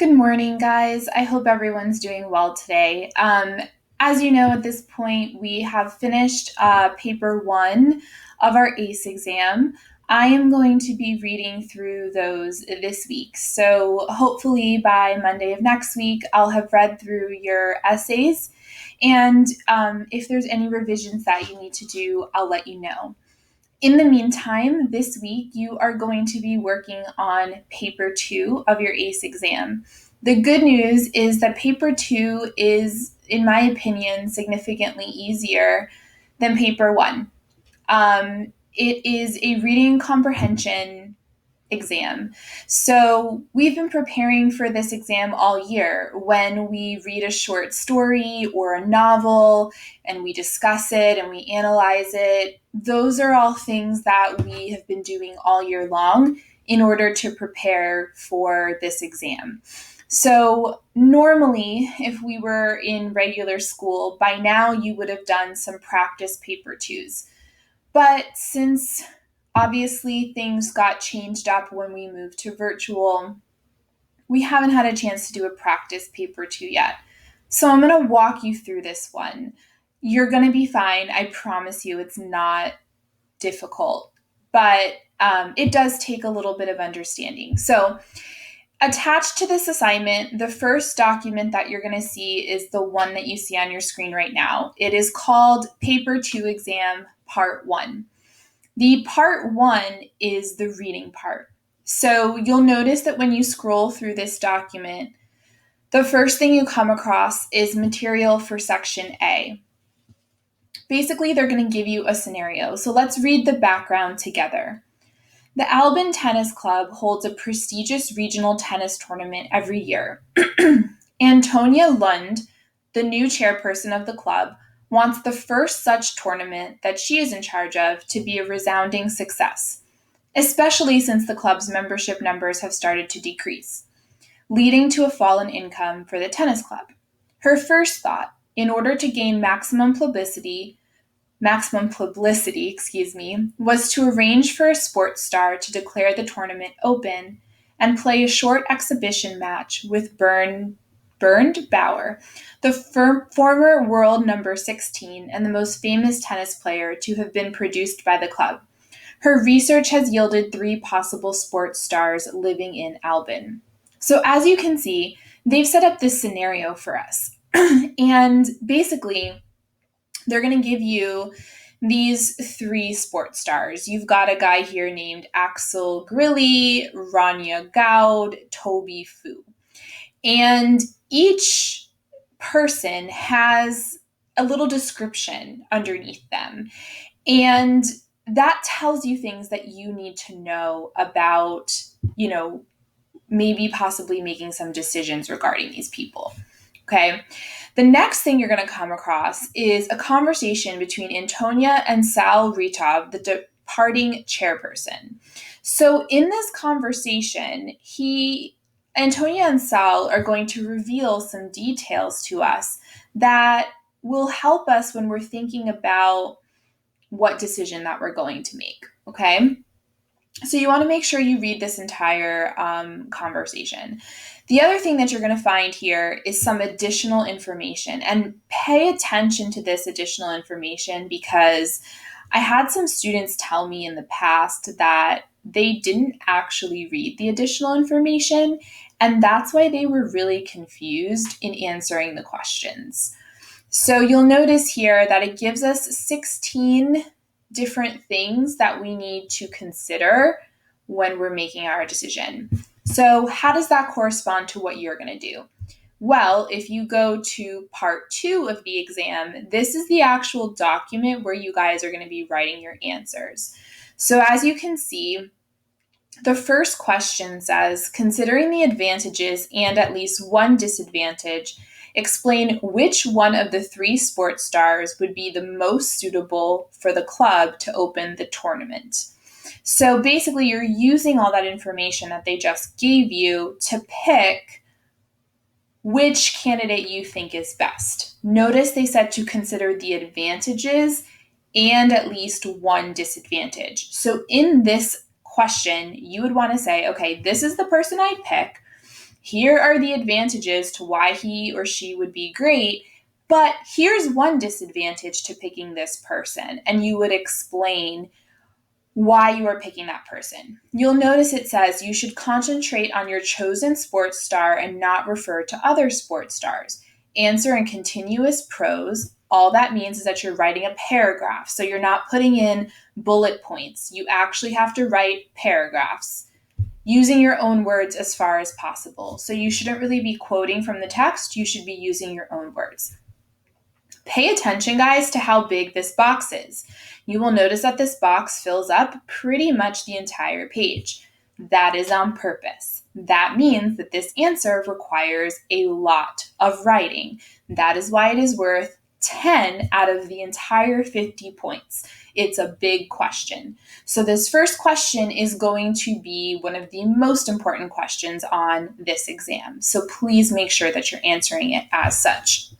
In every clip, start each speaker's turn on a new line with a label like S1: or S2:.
S1: Good morning, guys. I hope everyone's doing well today. As you know, at this point, we have finished paper one of our ACE exam. I am going to be reading through those this week. So hopefully by Monday of next week, I'll have read through your essays. And if there's any revisions that you need to do, I'll let you know. In the meantime, this week you are going to be working on paper two of your ACE exam. The good news is that paper two is, in my opinion, significantly easier than paper one. It is a reading comprehension exam. So we've been preparing for this exam all year. When we read a short story or a novel and we discuss it and we analyze it, those are all things that we have been doing all year long in order to prepare for this exam. So normally, if we were in regular school, by now you would have done some practice paper twos. But since obviously things got changed up when we moved to virtual, we haven't had a chance to do a practice paper two yet. So I'm going to walk you through this one. You're going to be fine. I promise you it's not difficult, but it does take a little bit of understanding. So attached to this assignment, the first document that you're going to see is the one that you see on your screen right now. It is called Paper 2 Exam Part 1. The Part 1 is the reading part. So you'll notice that when you scroll through this document, the first thing you come across is material for Section A. Basically, they're going to give you a scenario. So let's read the background together. The Albin Tennis Club holds a prestigious regional tennis tournament every year. Antonia Lund, the new chairperson of the club, wants the first such tournament that she is in charge of to be a resounding success, especially since the club's membership numbers have started to decrease, leading to a fall in income for the tennis club. Her first thought, in order to gain maximum publicity, was to arrange for a sports star to declare the tournament open and play a short exhibition match with Bernd Bauer, the former world number 16 and the most famous tennis player to have been produced by the club. Her research has yielded 3 possible sports stars living in Albin. So as you can see, they've set up this scenario for us. And basically, they're going to give you these 3 sports stars. You've got a guy here named Axel Grilli, Rania Gaud, Toby Fu. And each person has a little description underneath them. And that tells you things that you need to know about, maybe possibly making some decisions regarding these people. Okay. The next thing you're going to come across is a conversation between Antonia and Sal Ritov, the departing chairperson. So in this conversation, Antonia and Sal are going to reveal some details to us that will help us when we're thinking about what decision that we're going to make. Okay. So you want to make sure you read this entire conversation. The other thing that you're going to find here is some additional information, and pay attention to this additional information because I had some students tell me in the past that they didn't actually read the additional information, and that's why they were really confused in answering the questions. So you'll notice here that it gives us 16 different things that we need to consider when we're making our decision. So how does that correspond to what you're going to do? Well, if you go to part 2 of the exam, this is the actual document where you guys are going to be writing your answers. So as you can see, the first question says, considering the advantages and at least one disadvantage, explain which one of the 3 sports stars would be the most suitable for the club to open the tournament. So basically, you're using all that information that they just gave you to pick which candidate you think is best. Notice they said to consider the advantages and at least one disadvantage. So in this question, you would want to say, okay, this is the person I'd pick. Here are the advantages to why he or she would be great, but here's one disadvantage to picking this person. And you would explain why you are picking that person. You'll notice it says you should concentrate on your chosen sports star and not refer to other sports stars. Answer in continuous prose. All that means is that you're writing a paragraph. So you're not putting in bullet points. You actually have to write paragraphs using your own words as far as possible. So you shouldn't really be quoting from the text. You should be using your own words. Pay attention, guys, to how big this box is. You will notice that this box fills up pretty much the entire page. That is on purpose. That means that this answer requires a lot of writing. That is why it is worth 10 out of the entire 50 points. It's a big question. So this first question is going to be one of the most important questions on this exam. So please make sure that you're answering it as such.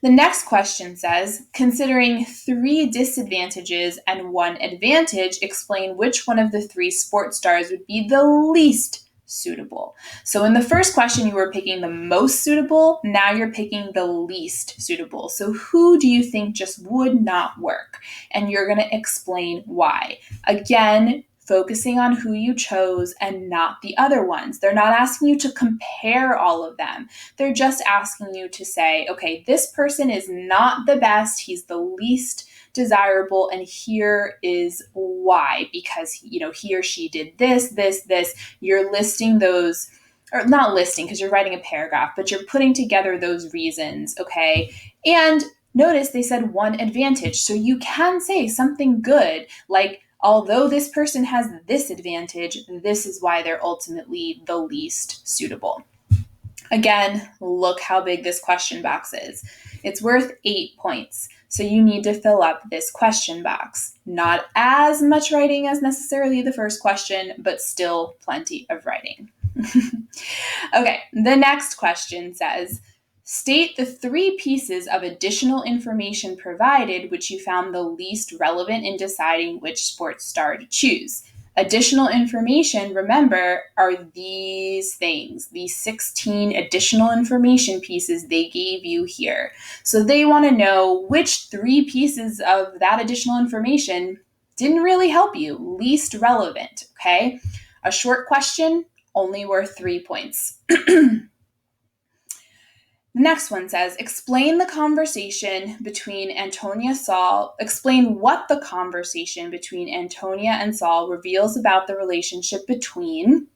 S1: The next question says, considering 3 disadvantages and 1 advantage, explain which one of the 3 sports stars would be the least suitable. So in the first question, you were picking the most suitable. Now you're picking the least suitable. So who do you think just would not work? And you're going to explain why. Again, focusing on who you chose and not the other ones. They're not asking you to compare all of them. They're just asking you to say, okay, this person is not the best. He's the least desirable. And here is why, because, he or she did this, this, this. You're listing those, or not listing because you're writing a paragraph, but you're putting together those reasons. Okay. And notice they said 1 advantage. So you can say something good, like, although this person has this advantage, this is why they're ultimately the least suitable. Again, look how big this question box is. It's worth 8 points. So you need to fill up this question box. Not as much writing as necessarily the first question, but still plenty of writing. Okay, the next question says, state the 3 pieces of additional information provided which you found the least relevant in deciding which sports star to choose. Additional information, remember, are these things, these 16 additional information pieces they gave you here. So they want to know which 3 pieces of that additional information didn't really help you, least relevant, okay? A short question, only worth 3 points. The next one says, explain what the conversation between Antonia and Saul reveals about the relationship between,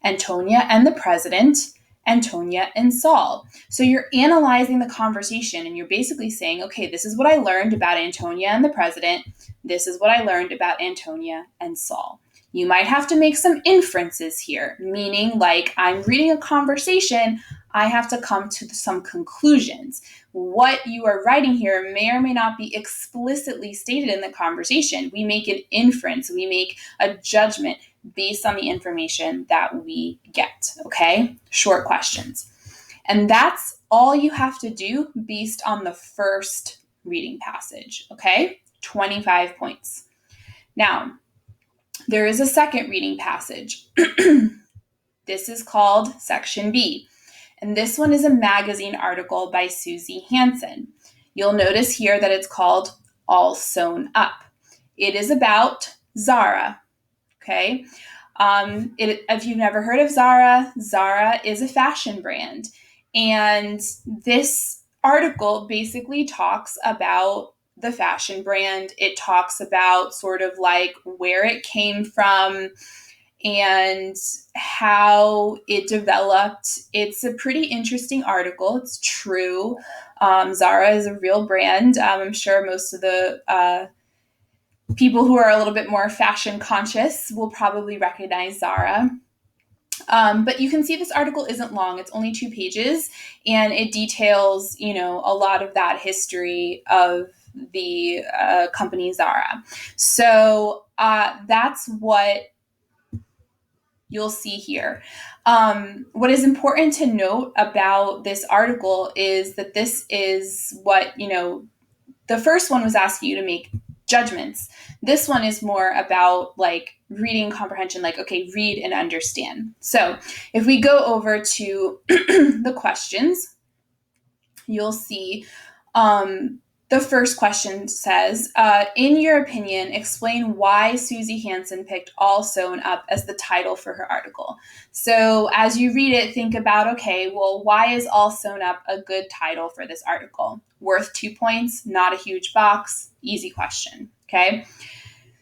S1: Antonia and the president, Antonia and Saul. So you're analyzing the conversation and you're basically saying, okay, this is what I learned about Antonia and the president. This is what I learned about Antonia and Saul. You might have to make some inferences here, meaning like I'm reading a conversation, I have to come to some conclusions. What you are writing here may or may not be explicitly stated in the conversation. We make an inference, we make a judgment based on the information that we get, okay? Short questions. And that's all you have to do based on the first reading passage, okay? 25 points. Now, there is a second reading passage. This is called Section B. And this one is a magazine article by Susie Hansen. You'll notice here that it's called All Sewn Up. It is about Zara, okay? If you've never heard of Zara, Zara is a fashion brand. And this article basically talks about the fashion brand. It talks about sort of like where it came from and how it developed. It's a pretty interesting article. It's true. Zara is a real brand. I'm sure most of the people who are a little bit more fashion conscious will probably recognize Zara. But you can see this article isn't long. It's only 2 pages, and it details, a lot of that history of the company Zara. So that's what you'll see here. What is important to note about this article is that this is what, the first one was asking you to make judgments. This one is more about like reading comprehension, like, okay, read and understand. So if we go over to the questions, you'll see the first question says, in your opinion, explain why Susie Hansen picked All Sewn Up as the title for her article. So as you read it, think about, okay, well, why is All Sewn Up a good title for this article? Worth 2 points, not a huge box, easy question, okay?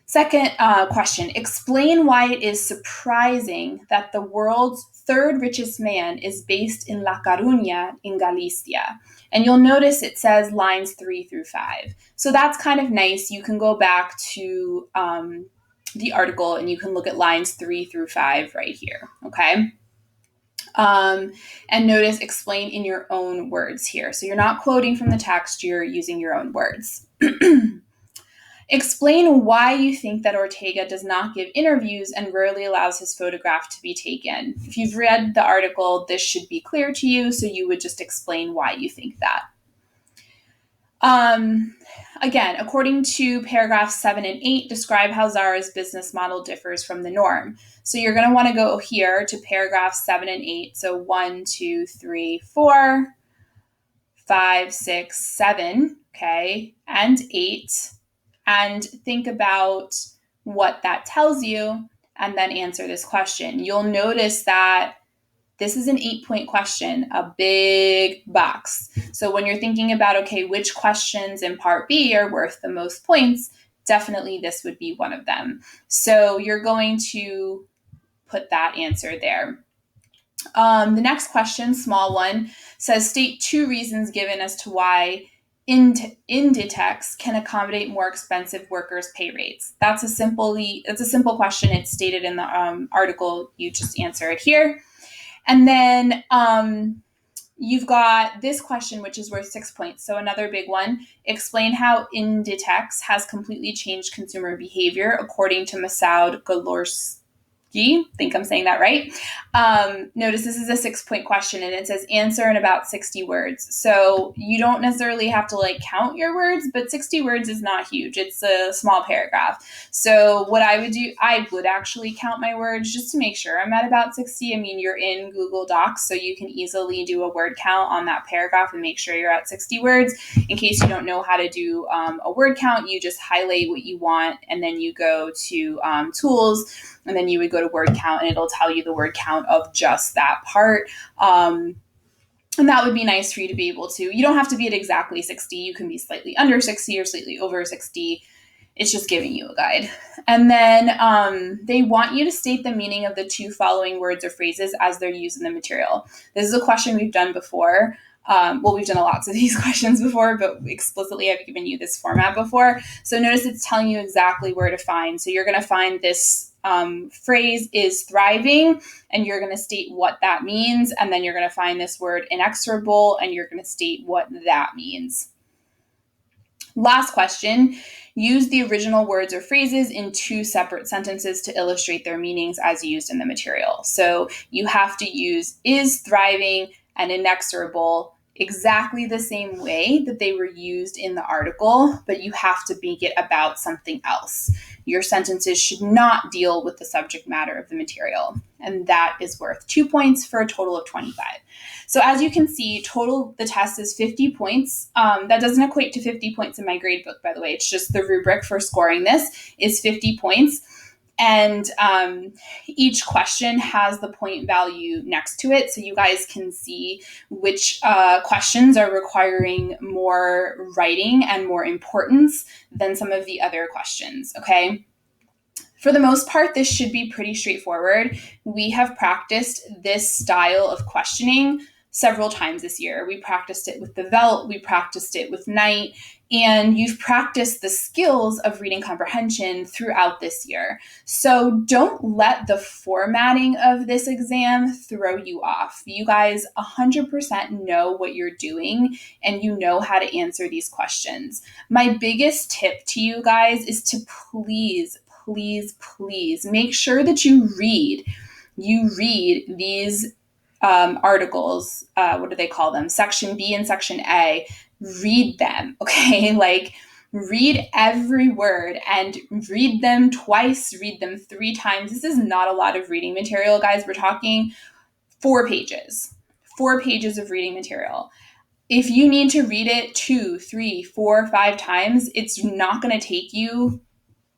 S1: Second question, explain why it is surprising that the world's third richest man is based in La Coruña in Galicia. And you'll notice it says lines 3 through 5. So that's kind of nice. You can go back to the article and you can look at lines 3 through 5 right here, okay? And notice explain in your own words here. So you're not quoting from the text, you're using your own words. Explain why you think that Ortega does not give interviews and rarely allows his photograph to be taken. If you've read the article, this should be clear to you, so you would just explain why you think that. Again, according to paragraphs 7 and 8, describe how Zara's business model differs from the norm. So you're going to want to go here to paragraphs 7 and 8. So 1, 2, 3, 4, 5, 6, 7, okay, and 8. And think about what that tells you and then answer this question. You'll notice that this is an 8-point question, a big box. So when you're thinking about, okay, which questions in part B are worth the most points, definitely this would be one of them. So you're going to put that answer there. The next question, small one, says state 2 reasons given as to why Inditex can accommodate more expensive workers' pay rates. It's a simple question. It's stated in the article. You just answer it here. And then you've got this question, which is worth 6 points. So another big one. Explain how Inditex has completely changed consumer behavior, according to Masoud Galorski. I think I'm saying that right. Notice this is a 6-point question and it says answer in about 60 words. So you don't necessarily have to like count your words, but 60 words is not huge. It's a small paragraph. So what I would do, I would actually count my words just to make sure I'm at about 60. I mean, you're in Google Docs, so you can easily do a word count on that paragraph and make sure you're at 60 words. In case you don't know how to do a word count, you just highlight what you want and then you go to tools. And then you would go to word count and it'll tell you the word count of just that part. And that would be nice for you to be able to. You don't have to be at exactly 60. You can be slightly under 60 or slightly over 60. It's just giving you a guide. And then they want you to state the meaning of the 2 following words or phrases as they're used in the material. This is a question we've done before. We've done lots of these questions before, but explicitly I've given you this format before. So notice it's telling you exactly where to find. So you're going to find this phrase is thriving, and you're going to state what that means. And then you're going to find this word inexorable, and you're going to state what that means. Last question, use the original words or phrases in 2 separate sentences to illustrate their meanings as used in the material. So you have to use is thriving and inexorable exactly the same way that they were used in the article, but you have to make it about something else. Your sentences should not deal with the subject matter of the material, and that is worth 2 points for a total of 25. So as you can see, total, the test is 50 points. That doesn't equate to 50 points in my grade book, by the way. It's just the rubric for scoring this is 50 points. And each question has the point value next to it, so you guys can see which questions are requiring more writing and more importance than some of the other questions, okay? For the most part, this should be pretty straightforward. We have practiced this style of questioning several times this year. We practiced it with the Velt, we practiced it with Knight, and you've practiced the skills of reading comprehension throughout this year. So don't let the formatting of this exam throw you off. You guys 100% know what you're doing and you know how to answer these questions. My biggest tip to you guys is to please make sure that you read these articles, what do they call them? Section B and Section A, read them, okay? Like Read every word and read them twice, read them 3 times. This is not a lot of reading material, guys. We're talking 4 pages. 4 pages of reading material. If you need to read it 2, 3, 4, 5 times, it's not going to take you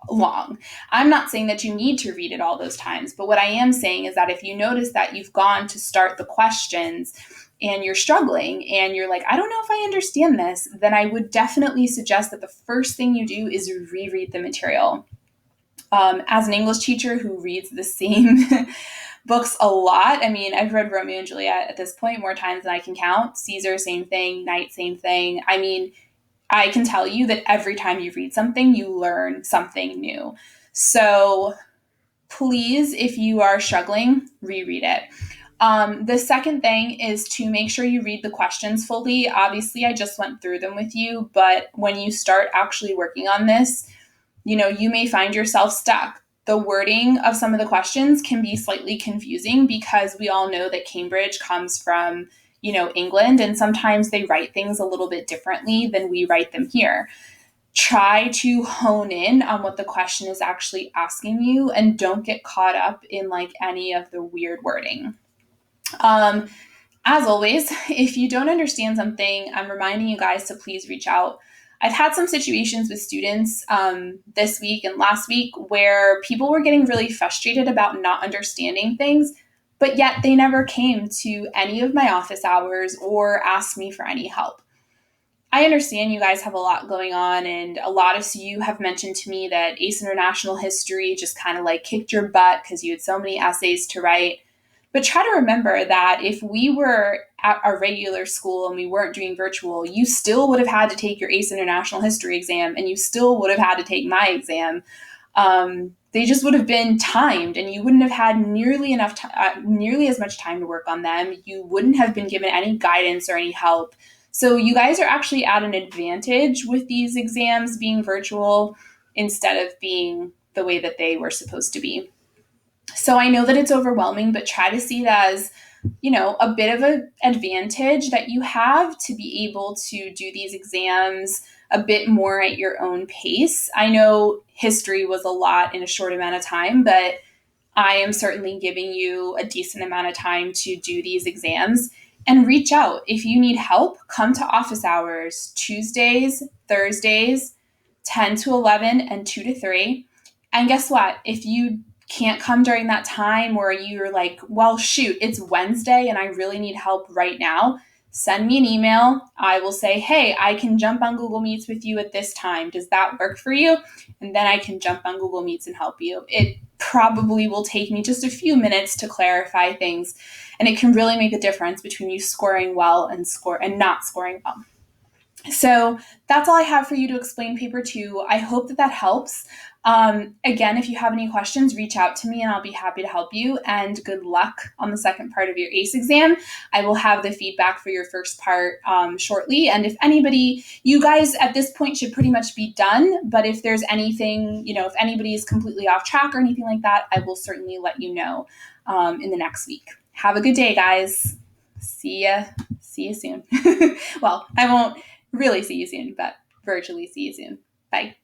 S1: long. I'm not saying that you need to read it all those times, but what I am saying is that if you notice that you've gone to start the questions and you're struggling and you're like, I don't know if I understand this, then I would definitely suggest that the first thing you do is reread the material. As an English teacher who reads the same books a lot, I mean, I've read Romeo and Juliet at this point more times than I can count. Caesar, same thing. Knight, same thing. I mean, I can tell you that every time you read something, you learn something new. So please, if you are struggling, reread it. The second thing is to make sure you read the questions fully. Obviously, I just went through them with you, but when you start actually working on this, you may find yourself stuck. The wording of some of the questions can be slightly confusing because we all know that Cambridge comes from England, and sometimes they write things a little bit differently than we write them here. Try to hone in on what the question is actually asking you and don't get caught up in any of the weird wording. As always, if you don't understand something, I'm reminding you guys to please reach out. I've had some situations with students this week and last week where people were getting really frustrated about not understanding things, but yet they never came to any of my office hours or asked me for any help. I understand you guys have a lot going on, and a lot of you have mentioned to me that ACE International History just kind of kicked your butt because you had so many essays to write. But try to remember that if we were at a regular school and we weren't doing virtual, you still would have had to take your ACE International History exam, and you still would have had to take my exam. They just would have been timed, and you wouldn't have had nearly as much time to work on them. You wouldn't have been given any guidance or any help. So you guys are actually at an advantage with these exams being virtual instead of being the way that they were supposed to be. So I know that it's overwhelming, but try to see it as, a bit of an advantage that you have to be able to do these exams a bit more at your own pace. I know history was a lot in a short amount of time, but I am certainly giving you a decent amount of time to do these exams. And reach out. If you need help, come to office hours Tuesdays, Thursdays, 10 to 11 and 2 to 3. And guess what? If you can't come during that time, or you're like, well, shoot, it's Wednesday and I really need help right now, send me an email. I will say, hey, I can jump on Google Meets with you at this time. Does that work for you? And then I can jump on Google Meets and help you. It probably will take me just a few minutes to clarify things, and it can really make a difference between you scoring well and not scoring well. So that's all I have for you to explain paper 2. I hope that helps. Again, if you have any questions, reach out to me and I'll be happy to help you. And good luck on the second part of your ACE exam. I will have the feedback for your first part shortly. And if you guys at this point should pretty much be done. But if there's anything, if anybody is completely off track or anything like that, I will certainly let you know in the next week. Have a good day, guys. See you soon. Well, I won't really see you soon, but virtually see you soon. Bye.